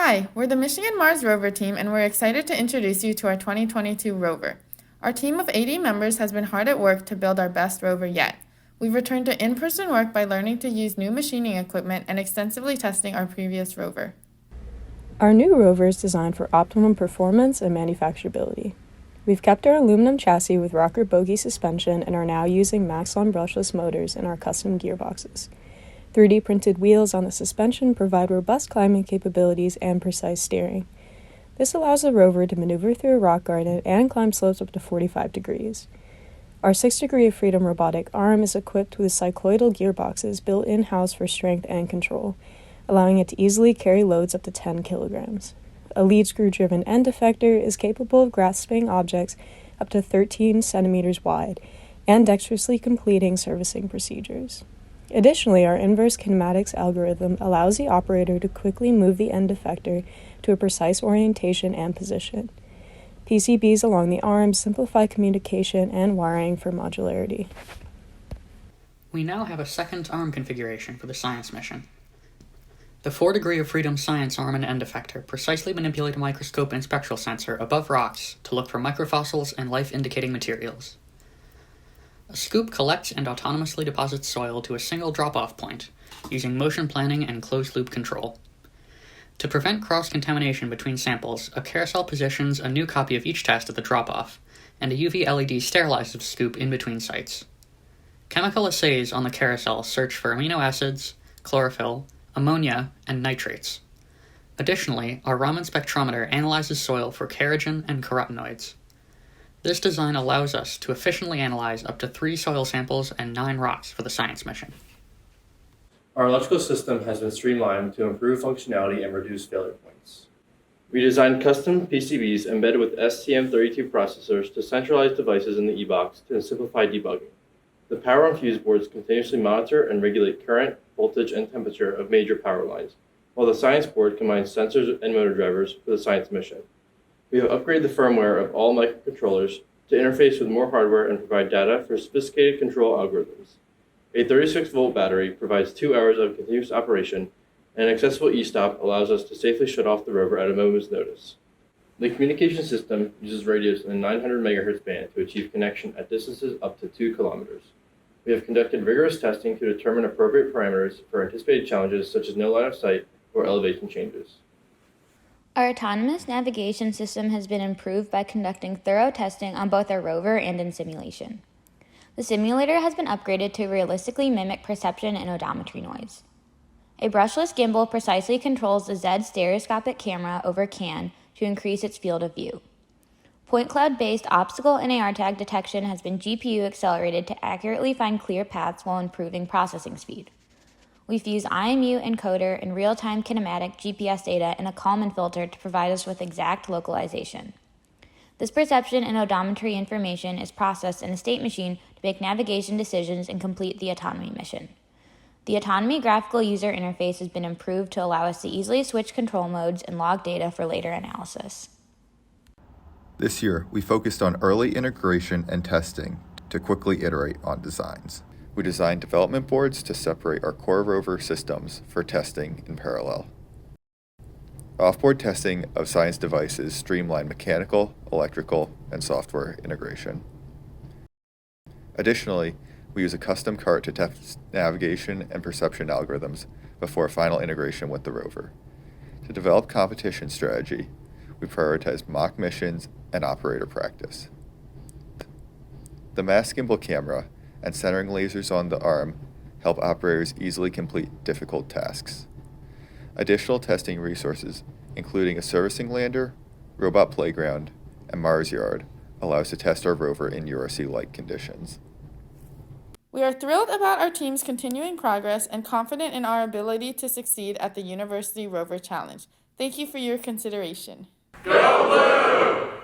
Hi, we're the Michigan Mars Rover team, and we're excited to introduce you to our 2022 Rover. Our team of 80 members has been hard at work to build our best rover yet. We've returned to in-person work by learning to use new machining equipment and extensively testing our previous rover. Our new rover is designed for optimum performance and manufacturability. We've kept our aluminum chassis with rocker bogie suspension and are now using Maxon brushless motors in our custom gearboxes. 3D printed wheels on the suspension provide robust climbing capabilities and precise steering. This allows the rover to maneuver through a rock garden and climb slopes up to 45 degrees. Our 6 degree of freedom robotic arm is equipped with cycloidal gearboxes built in-house for strength and control, allowing it to easily carry loads up to 10 kilograms. A lead screw-driven end effector is capable of grasping objects up to 13 centimeters wide and dexterously completing servicing procedures. Additionally, our inverse kinematics algorithm allows the operator to quickly move the end effector to a precise orientation and position. PCBs along the arm simplify communication and wiring for modularity. We now have a second arm configuration for the science mission. The 4 degree of freedom science arm and end effector precisely manipulate a microscope and spectral sensor above rocks to look for microfossils and life-indicating materials. A scoop collects and autonomously deposits soil to a single drop-off point, using motion planning and closed-loop control. To prevent cross-contamination between samples, a carousel positions a new copy of each test at the drop-off, and a UV LED sterilizes the scoop in between sites. Chemical assays on the carousel search for amino acids, chlorophyll, ammonia, and nitrates. Additionally, our Raman spectrometer analyzes soil for kerogen and carotenoids. This design allows us to efficiently analyze up to 3 soil samples and 9 rocks for the science mission. Our electrical system has been streamlined to improve functionality and reduce failure points. We designed custom PCBs embedded with STM32 processors to centralize devices in the e-box to simplify debugging. The power on fuse boards continuously monitor and regulate current, voltage, and temperature of major power lines, while the science board combines sensors and motor drivers for the science mission. We have upgraded the firmware of all microcontrollers to interface with more hardware and provide data for sophisticated control algorithms. A 36-volt battery provides 2 hours of continuous operation, and an accessible e-stop allows us to safely shut off the rover at a moment's notice. The communication system uses radios in the 900 MHz band to achieve connection at distances up to 2 kilometers. We have conducted rigorous testing to determine appropriate parameters for anticipated challenges such as no line of sight or elevation changes. Our autonomous navigation system has been improved by conducting thorough testing on both our rover and in simulation. The simulator has been upgraded to realistically mimic perception and odometry noise. A brushless gimbal precisely controls the Z stereoscopic camera over CAN to increase its field of view. Point cloud-based obstacle NAR tag detection has been GPU accelerated to accurately find clear paths while improving processing speed. We fuse IMU encoder and real-time kinematic GPS data in a Kalman filter to provide us with exact localization. This perception and odometry information is processed in a state machine to make navigation decisions and complete the autonomy mission. The autonomy graphical user interface has been improved to allow us to easily switch control modes and log data for later analysis. This year, we focused on early integration and testing to quickly iterate on designs. We designed development boards to separate our core rover systems for testing in parallel. Off-board testing of science devices streamlined mechanical, electrical, and software integration. Additionally, we use a custom cart to test navigation and perception algorithms before final integration with the rover. To develop competition strategy, we prioritize mock missions and operator practice. The mass gimbal camera and centering lasers on the arm help operators easily complete difficult tasks. Additional testing resources, including a servicing lander, robot playground, and Mars yard, allow us to test our rover in URC-like conditions. We are thrilled about our team's continuing progress and confident in our ability to succeed at the University Rover Challenge. Thank you for your consideration. Go Blue!